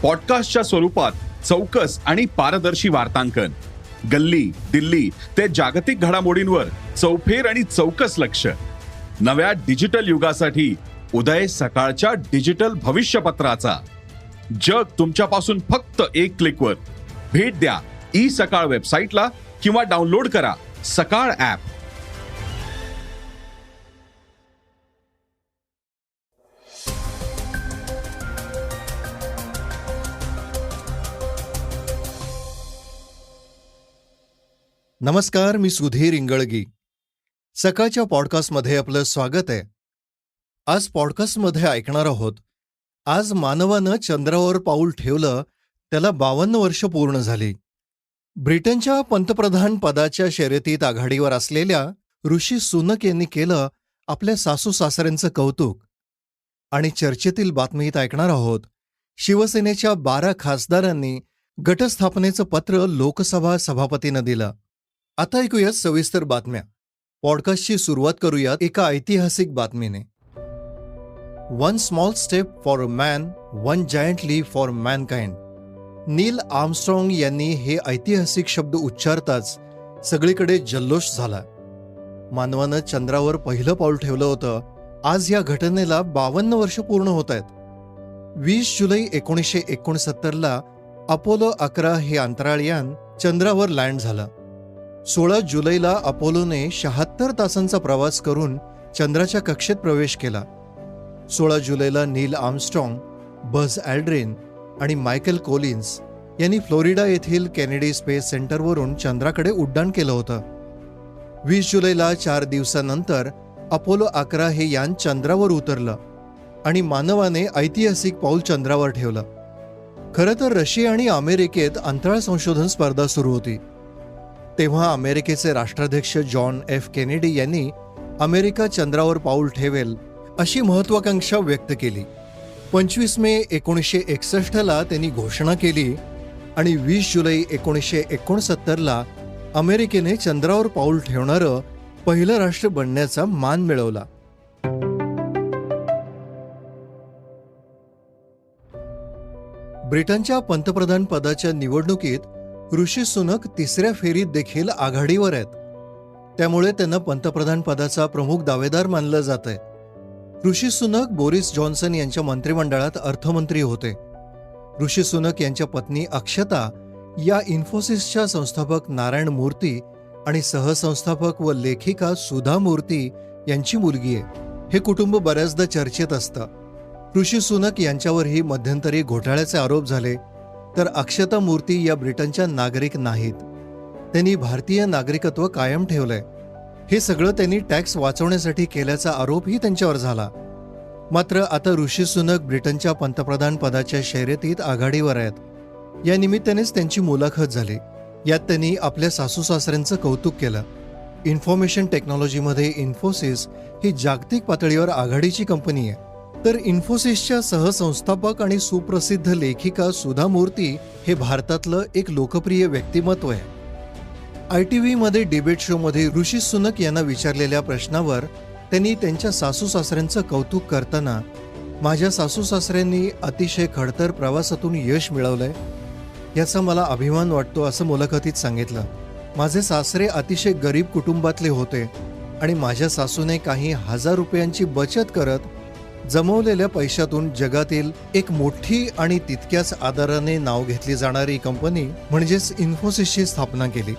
पॉडकास्टच्या स्वरूपात चौकस आणि पारदर्शी वार्तांकन. गल्ली दिल्ली ते जागतिक घडामोडींवर चौफेर आणि चौकस लक्ष. नव्या डिजिटल युगासाठी उदय सकाळच्या डिजिटल भविष्यपत्राचा. जग तुमच्यापासून फक्त एक क्लिकवर. भेट द्या ई सकाळ वेबसाईटला किंवा डाउनलोड करा सकाळ ॲप. नमस्कार, मी सुधीर इंगळगी. सकाळच्या पॉडकास्टमध्ये आपलं स्वागत आहे. आज पॉडकास्टमध्ये ऐकणार आहोत, आज मानवानं चंद्रावर पाऊल ठेवलं त्याला 52 वर्ष पूर्ण झाली. ब्रिटनच्या पंतप्रधान पदाच्या शर्यतीत आघाडीवर असलेल्या ऋषी सुनक यांनी केलं आपल्या सासू सासऱ्यांचं कौतुक. आणि चर्चेतील बातमीत ऐकणार आहोत, शिवसेनेच्या 12 खासदारांनी गटस्थापनेचं पत्र लोकसभा सभापतींना दिलं. आता ऐकूयात सविस्तर बातम्या. पॉडकास्टची सुरुवात करूयात एका ऐतिहासिक बातमीने. One small step for a man, one giant leap for mankind. Neil Armstrong यांनी हे ऐतिहासिक शब्द उच्चारताच सगळीकडे जल्लोष झाला. मानवानं चंद्रावर पहिलं पाऊल ठेवलं होतं. आज या घटनेला 52 वर्ष पूर्ण होत आहेत. 20 जुलै 1969ला अपोलो 11 हे अंतराळयान चंद्रावर लँड झालं. 16 जुलैला अपोलोने 76 तासांचा प्रवास करून चंद्राच्या कक्षेत प्रवेश केला. 16 जुलैला नील आर्मस्ट्रॉंग, बझ ॲल्ड्रिन आणि मायकेल कोलिन्स यांनी फ्लोरिडा येथील केनेडी स्पेस सेंटरवरून चंद्राकडे उड्डाण केलं होतं. 20 जुलैला 4 दिवसानंतर अपोलो 11 हे यान चंद्रावर उतरलं आणि मानवाने ऐतिहासिक पाऊल चंद्रावर ठेवलं. खरं तर रशिया आणि अमेरिकेत अंतराळ संशोधन स्पर्धा सुरू होती. तेव्हा अमेरिकेचे राष्ट्राध्यक्ष जॉन एफ केनेडी यांनी अमेरिका चंद्रावर पाऊल ठेवेल अशी महत्वाकांक्षा व्यक्त केली. 25 मे 1961ला त्यांनी घोषणा केली आणि 20 जुलै 1969ला अमेरिकेने चंद्रावर पाऊल ठेवणारं पहिलं राष्ट्र बनण्याचा मान मिळवला. ब्रिटनच्या पंतप्रधान पदाच्या निवडणुकीत ऋषी सुनक तिसऱ्या फेरीत देखील आघाडीवर आहेत. त्यामुळे त्यांना पंतप्रधान पदाचा प्रमुख दावेदार मानलं जात आहे. ऋषी सुनक बोरिस जॉन्सन यांच्या मंत्रिमंडळात अर्थमंत्री होते. ऋषी सुनक यांच्या पत्नी अक्षता या इन्फोसिसच्या संस्थापक नारायण मूर्ती आणि सहसंस्थापक व लेखिका सुधा मूर्ती यांची मुलगी आहे. हे कुटुंब बऱ्याचदा चर्चेत असतं. ऋषी सुनक यांच्यावरही मध्यंतरी घोटाळ्याचे आरोप झाले. तर अक्षता मूर्ती या ब्रिटनच्या नागरिक नाहीत. त्यांनी भारतीय नागरिकत्व कायम ठेवलंय. हे सगळं त्यांनी टॅक्स वाचवण्यासाठी केल्याचा आरोपही त्यांच्यावर झाला. मात्र आता ऋषी सुनक ब्रिटनच्या पंतप्रधान पदाच्या शर्यतीत आघाडीवर आहेत. या निमित्तानेच त्यांची मुलाखत झाली. यात त्यांनी आपल्या सासू सासऱ्यांचं कौतुक केलं. इन्फॉर्मेशन टेक्नॉलॉजीमध्ये इन्फोसिस ही जागतिक पातळीवर आघाडीची कंपनी आहे. तर इन्फोसिसच्या सहसंस्थापक आणि सुप्रसिद्ध लेखिका सुधा मूर्ती हे भारतातलं एक लोकप्रिय व्यक्तिमत्व आहे. ITVमध्ये डिबेट शोमध्ये ऋषी सुनक यांना विचारलेल्या प्रश्नावर त्यांनी त्यांच्या सासू सासऱ्यांचं कौतुक करताना, माझ्या सासू सासऱ्यांनी अतिशय खडतर प्रवासातून यश मिळवलंय, याचा मला अभिमान वाटतो असं मुलाखतीत सांगितलं. माझे सासरे अतिशय गरीब कुटुंबातले होते आणि माझ्या सासूने काही हजार रुपयांची बचत करत जमवलेल्या पैशातून जगातील एक मोठी आणि तितक्याच आदराने नाव घेतली जाणारी कंपनी म्हणजेच इन्फोसिसची स्थापना केली.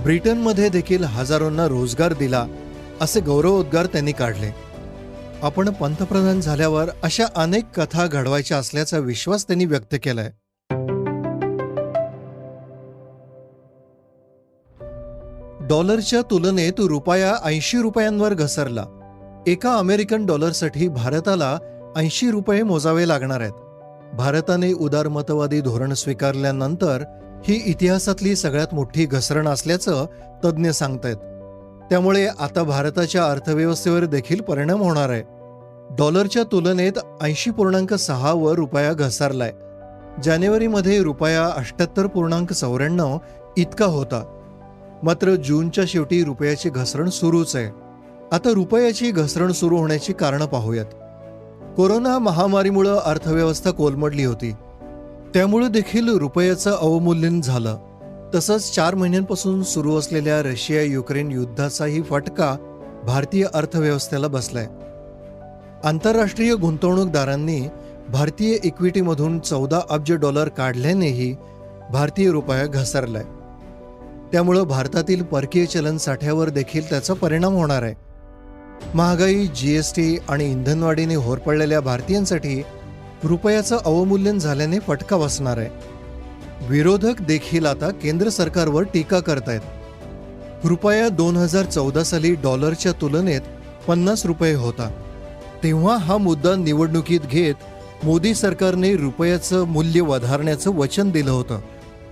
ब्रिटनमध्ये देखील हजारोंना रोजगार दिला असे गौरवोद्गार त्यांनी काढले. आपण पंतप्रधान झाल्यावर अशा अनेक कथा घडवायच्या असल्याचा विश्वास त्यांनी व्यक्त केलाय. डॉलरच्या तुलनेत रुपया 80 रुपयांवर घसरला. एका अमेरिकन डॉलरसाठी भारताला 80 रुपये मोजावे लागणार आहेत. भारताने उदारमतवादी धोरण स्वीकारल्यानंतर ही इतिहासातली सगळ्यात मोठी घसरण असल्याचं तज्ज्ञ सांगतायत. त्यामुळे आता भारताच्या अर्थव्यवस्थेवर देखील परिणाम होणार आहे. डॉलरच्या तुलनेत 80.6 वर रुपया घसरलाय. जानेवारीमध्ये रुपया 78.94 इतका होता. मात्र जूनच्या शेवटी रुपयाची घसरण सुरूच आहे. आता रुपयाची घसरण सुरू होण्याची कारणं पाहूयात. कोरोना महामारीमुळे अर्थव्यवस्था कोलमडली होती. त्यामुळे देखील रुपयाचं अवमूल्यन झालं. तसंच 4 महिन्यांपासून सुरू असलेल्या रशिया युक्रेन युद्धाचाही फटका भारतीय अर्थव्यवस्थेला बसलाय. आंतरराष्ट्रीय गुंतवणूकदारांनी भारतीय इक्विटीमधून $14 अब्ज काढल्यानेही भारतीय रुपया घसरलाय. त्यामुळं भारतातील परकीय चलन साठ्यावर देखील त्याचा परिणाम होणार आहे. महागाई, जीएसटी आणि इंधनवाढीने होरपळलेल्या भारतीयांसाठी रुपयाचं अवमूल्यन झाल्याने फटका बसणार आहे. विरोधक देखील आता केंद्र सरकारवर टीका करतायत. रुपया 2014 साली डॉलरच्या तुलनेत 50 रुपये होता. तेव्हा हा मुद्दा निवडणुकीत घेत मोदी सरकारने रुपयाचं मूल्य वधारण्याचं वचन दिलं होतं,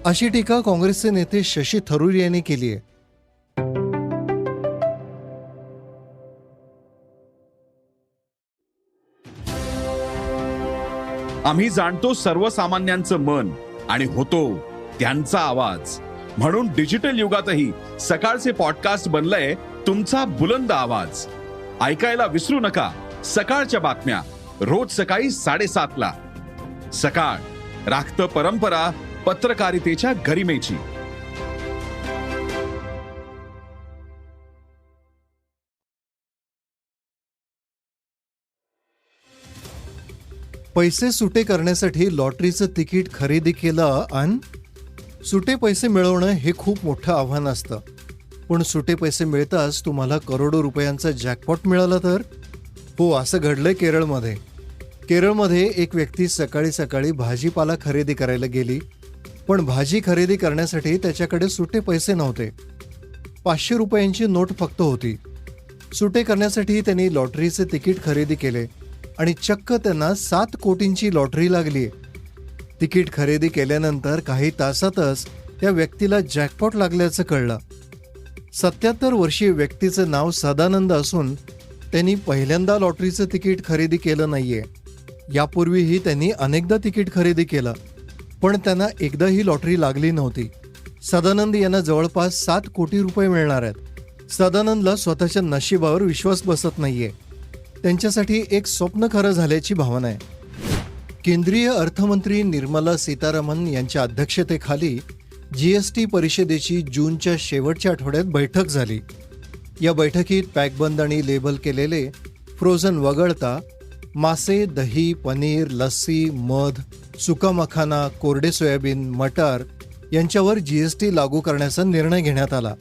अशी टीका काँग्रेसचे नेते शशी थरूर यांनी केली आहे. आम्ही जाणतो सर्वसामान्यांचं मन आणि होतो त्यांचा आवाज. म्हणून डिजिटल युगातही सकाळचे पॉडकास्ट बनलंय तुमचा बुलंद आवाज. ऐकायला विसरू नका सकाळच्या बातम्या रोज सकाळी 7:30ला. सकाळ, राखतं परंपरा पत्रकारितेच्या गरिमेची. पैसे सुटे करण्यासाठी लॉटरीचं तिकीट खरेदी केलं आणि सुटे पैसे मिळवणं हे खूप मोठं आव्हान असतं. पण सुटे पैसे मिळताच तुम्हाला करोडो रुपयांचा जॅकपॉट मिळाला तर? हो, असं घडलंय केरळमध्ये. केरळमध्ये एक व्यक्ती सकाळी सकाळी भाजीपाला खरेदी करायला गेली, पण भाजी खरेदी करण्यासाठी त्याच्याकडे सुटे पैसे नव्हते. 500 रुपयांची नोट फक्त होती. सुटे करण्यासाठी त्यांनी लॉटरीचे तिकीट खरेदी केले आणि चक्क त्यांना 7 कोटींची लॉटरी लागली. तिकीट खरेदी केल्यानंतर काही तासातच त्या व्यक्तीला जॅकपॉट लागल्याचं कळलं. 77 वर्षीय व्यक्तीचं नाव सदानंद असून त्यांनी पहिल्यांदा लॉटरीचं तिकीट खरेदी केलं नाहीये. यापूर्वीही त्यांनी अनेकदा तिकीट खरेदी केलं, पण त्यांना एकदाही लॉटरी लागली नव्हती. सदानंद यांना जवळपास 7 कोटी रुपये मिळणार आहेत. सदानंदला स्वतःच्या नशिबावर विश्वास बसत नाहीये. त्यांच्यासाठी एक स्वप्न खरं झाल्याची भावना आहे. केंद्रीय अर्थमंत्री निर्मला सीतारामन यांच्या अध्यक्षतेखाली जीएसटी परिषदेची जूनच्या शेवटच्या आठवड्यात बैठक झाली. या बैठकीत पॅकबंद आणि लेबल केलेले फ्रोझन वगळता मासे, दही, पनीर, लस्सी, मध, सुका मखाना, कोरडे सोयाबीन, मटार यांच्यावर जीएसटी लागू करण्याचा निर्णय घेण्यात आला.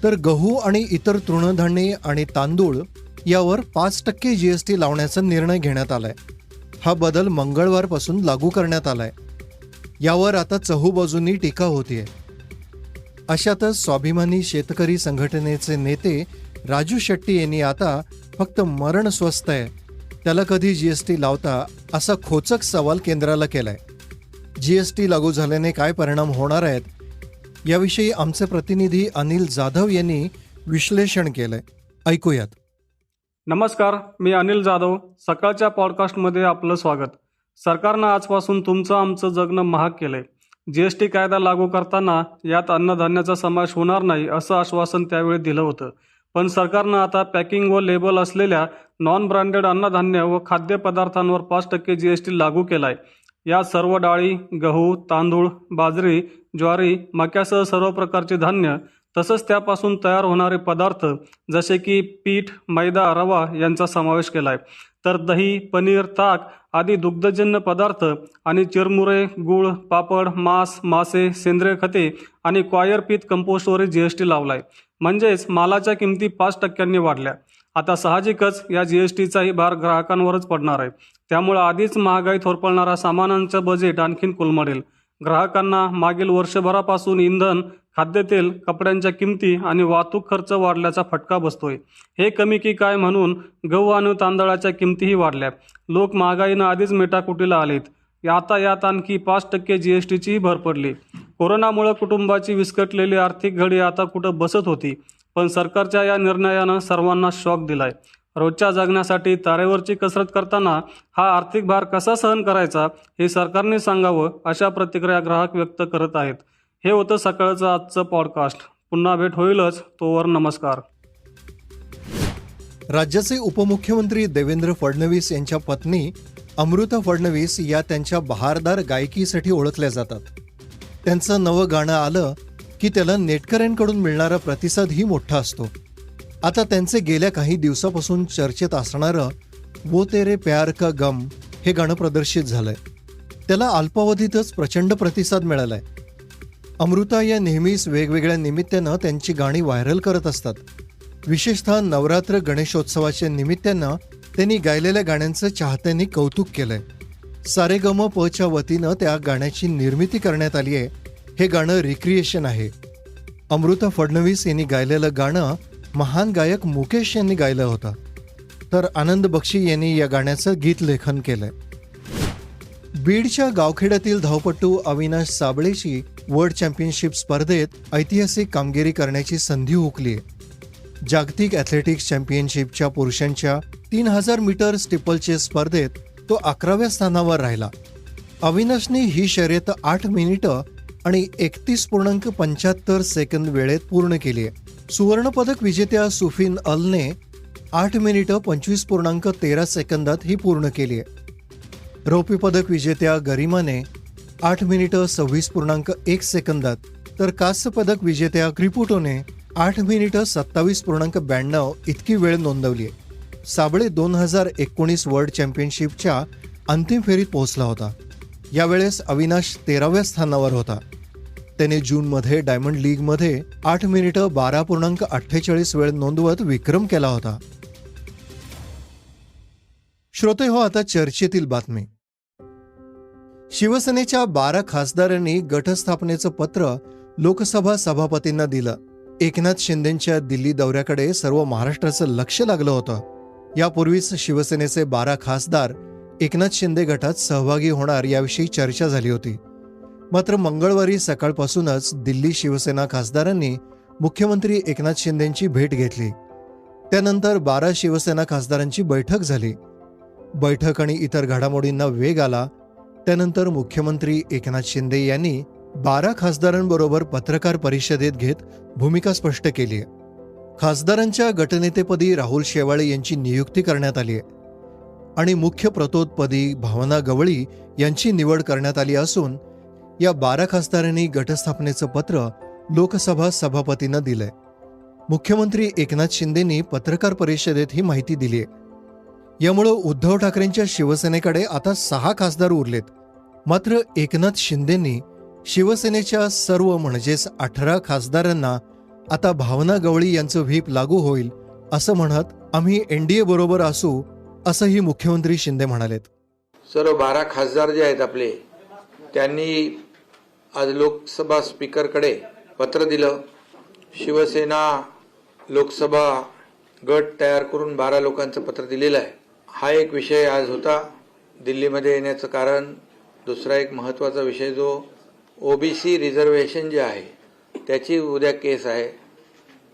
तर गहू आणि इतर तृणधान्ये आणि तांदूळ यावर 5% जीएसटी लावण्याचा निर्णय घेण्यात आलाय. हा बदल मंगळवारपासून लागू करण्यात आलाय. यावर आता चहूबाजूंनी टीका होतीये. अशातच स्वाभिमानी शेतकरी संघटनेचे नेते राजू शेट्टी यांनी आता फक्त मरण स्वस्त आहे, त्याला कधी जीएसटी लावता, असा खोचक सवाल केंद्राला केलाय. जीएसटी लागू झाल्याने काय परिणाम होणार आहेत याविषयी आमचे प्रतिनिधी अनिल जाधव यांनी विश्लेषण केलंय. ऐकूयात. नमस्कार, मी अनिल जाधव. सकाळच्या पॉडकास्टमध्ये आपलं स्वागत. सरकारनं आजपासून तुमचं आमचं जगणं महाग केलंय. जीएसटी कायदा लागू करताना यात अन्नधान्याचा समावेश होणार नाही असं आश्वासन त्यावेळी दिलं होतं. पण सरकारनं आता पॅकिंग व लेबल असलेल्या नॉन ब्रँडेड अन्नधान्य व खाद्यपदार्थांवर 5% जीएसटी लागू केलाय. यात सर्व डाळी, गहू, तांदूळ, बाजरी, ज्वारी, मक्यासह सर्व प्रकारचे धान्य तसंच त्यापासून तयार होणारे पदार्थ जसे की पीठ, मैदा, रवा यांचा समावेश केलाय. तर दही, पनीर, ताक आदी दुग्धजन्य पदार्थ आणि चिरमुरे, गूळ, पापड, मासे, सेंद्रिय खते आणि क्वायर पीत कंपोस्टवर जीएसटी लावलाय. म्हणजेच मालाच्या किमती 5% वाढल्या. आता साहजिकच या जीएसटीचाही भार ग्राहकांवरच पडणार आहे. त्यामुळे आधीच महागाईत होरपळणारा सामानांचं बजेट आणखीन कोलमडेल. ग्राहकांना मागील वर्षभरापासून इंधन, खाद्यतेल, कपड्यांच्या किमती आणि वाहतूक खर्च वाढल्याचा फटका बसतोय. हे कमी की काय म्हणून गहू आणि तांदळाच्या किमतीही वाढल्या. लोक महागाईनं आधीच मेटाकुटीला आलेत. आता यात आणखी 5% जीएसटीचीही भर पडली. कोरोनामुळे कुटुंबाची विस्कटलेली आर्थिक घडी आता कुठं बसत होती. पण सरकारच्या या निर्णयानं सर्वांना शॉक दिलाय. रोजच्या जगण्यासाठी तारेवरची कसरत करताना हा आर्थिक भार कसा सहन करायचा हे सरकारने सांगावं, अशा प्रतिक्रिया ग्राहक व्यक्त करत आहेत. हे होतं सकाळचं आजचं पॉडकास्ट. पुन्हा भेट होईलच. तोवर नमस्कार. राज्याचे उपमुख्यमंत्री देवेंद्र फडणवीस यांच्या पत्नी अमृता फडणवीस या त्यांच्या बहारदार गायकीसाठी ओळखल्या जातात. त्यांचं नवं गाणं आलं की त्याला नेटकऱ्यांकडून मिळणारा प्रतिसादही मोठा असतो. आता त्यांचे गेल्या काही दिवसापासून चर्चेत असणारं वो तेरे प्यार का गम हे गाणं प्रदर्शित झालंय. त्याला अल्पावधीतच प्रचंड प्रतिसाद मिळालाय. अमृता या नेहमीच वेगवेगळ्या निमित्तानं त्यांची गाणी व्हायरल करत असतात. विशेषतः नवरात्र गणेशोत्सवाच्या निमित्तानं त्यांनी गायलेल्या गाण्यांचं चाहत्यांनी कौतुक केलंय. सारेगमपच्या वतीनं त्या गाण्याची निर्मिती करण्यात आली आहे. हे गाणं रिक्रिएशन आहे. अमृता फडणवीस यांनी गायलेलं गाणं महान गायक मुकेश यांनी गायलं होतं, तर आनंद बक्षी यांनी या गाण्याचं गीतलेखन केलंय. बीडच्या गावखेड्यातील धावपटू अविनाश साबळेची वर्ल्ड चॅम्पियनशिप स्पर्धेत ऐतिहासिक कामगिरी करण्याची संधी हुकली आहे. जागतिक ॲथलेटिक्स चॅम्पियनशिपच्या पुरुषांच्या 3000 मीटर स्टिपलचे स्पर्धेत तो 11व्या स्थानावर राहिला. अविनाशने ही शर्यत 8 मिनिटं आणि 31.75 सेकंद वेळेत पूर्ण केली आहे. सुवर्णपदक विजेत्या सुफिन अलने 8 मिनिटं 25.13 सेकंदात ही पूर्ण केली आहे. रौप्य पदक विजेत्या गरिमाने 8 मिनिटं 26.1 सेकंदात, तर कांस्य पदक विजेत्या क्रिपुटोने 8 मिनिटं 27.92 इतकी वेळ नोंदवली आहे. साबळे 2019 वर्ल्ड चॅम्पियनशिपच्या अंतिम फेरीत पोहोचला होता. यावेळेस अविनाश 13व्या स्थानावर होता. त्याने जूनमध्ये डायमंड लीगमध्ये 8 मिनिटं 12.48 वेळ नोंदवत विक्रम केला होता. श्रोते हो, आता चर्चेतील बातमी. शिवसेनेच्या 12 खासदारांनी गटस्थापनेचं पत्र लोकसभा सभापतींना दिलं. एकनाथ शिंदेंच्या दिल्ली दौऱ्याकडे सर्व महाराष्ट्राचं लक्ष लागलं होतं. यापूर्वीच शिवसेनेचे 12 खासदार एकनाथ शिंदे गटात सहभागी होणार याविषयी चर्चा झाली होती. मात्र मंगळवारी सकाळपासूनच दिल्ली शिवसेना खासदारांनी मुख्यमंत्री एकनाथ शिंदेंची भेट घेतली. त्यानंतर 12 शिवसेना खासदारांची बैठक झाली. बैठक आणि इतर घडामोडींना वेग आला. त्यानंतर मुख्यमंत्री एकनाथ शिंदे यांनी 12 खासदारांबरोबर पत्रकार परिषदेत घेत भूमिका स्पष्ट केली आहे. खासदारांच्या गटनेतेपदी राहुल शेवाळे यांची नियुक्ती करण्यात आली आहे आणि मुख्य प्रतोदपदी भावना गवळी यांची निवड करण्यात आली असून या 12 खासदारांनी गटस्थापनेचं पत्र लोकसभा सभापतींना दिलंय. मुख्यमंत्री एकनाथ शिंदेंनी पत्रकार परिषदेत ही माहिती दिली आहे. यामुळं उद्धव ठाकरेंच्या शिवसेनेकडे आता 6 खासदार उरलेत. मात्र एकनाथ शिंदेंनी शिवसेनेच्या सर्व म्हणजेच 18 खासदारांना आता भावना गवळी यांचं व्हीप लागू होईल असं म्हणत आम्ही एनडीए बरोबर असू असंही मुख्यमंत्री शिंदे म्हणालेत. सर्व 12 खासदार जे आहेत आपले, त्यांनी आज लोकसभा स्पीकरकडे पत्र दिलं. शिवसेना लोकसभा गट तयार करून 12 लोकांचं पत्र दिलेलं आहे. हा एक विषय आज होता दिल्लीमध्ये येण्याचं कारण. दुसरा एक महत्त्वाचा विषय जो ओबीसी रिझर्वेशन जे आहे त्याची उद्या केस आहे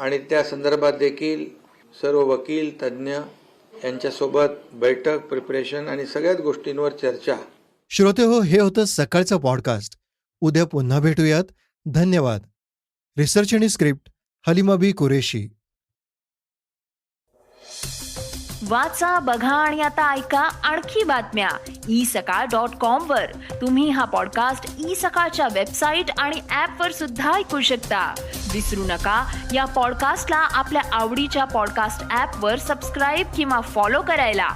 आणि त्या संदर्भात देखील सर्व वकील तज्ज्ञ यांच्यासोबत बैठक, प्रिपरेशन आणि सगळ्याच गोष्टींवर चर्चा. श्रोते हो, हे होतं सकाळचं पॉडकास्ट. उद्या पुन्हा भेटूयात. धन्यवाद. रिसर्च आणि स्क्रिप्ट हलिमा बी कुरेशी. वाचा, बघा आणि आता ऐका आणखी बातम्या isakal.com वर. तुम्ही हा पॉडकास्ट isakal वेबसाईट आणि ऍपवर सुद्धा ऐकू शकता. विसरू नका, या पॉडकास्टला आपल्या आवडीच्या पॉडकास्ट ऍपवर सबस्क्राईब किंवा फॉलो करायला.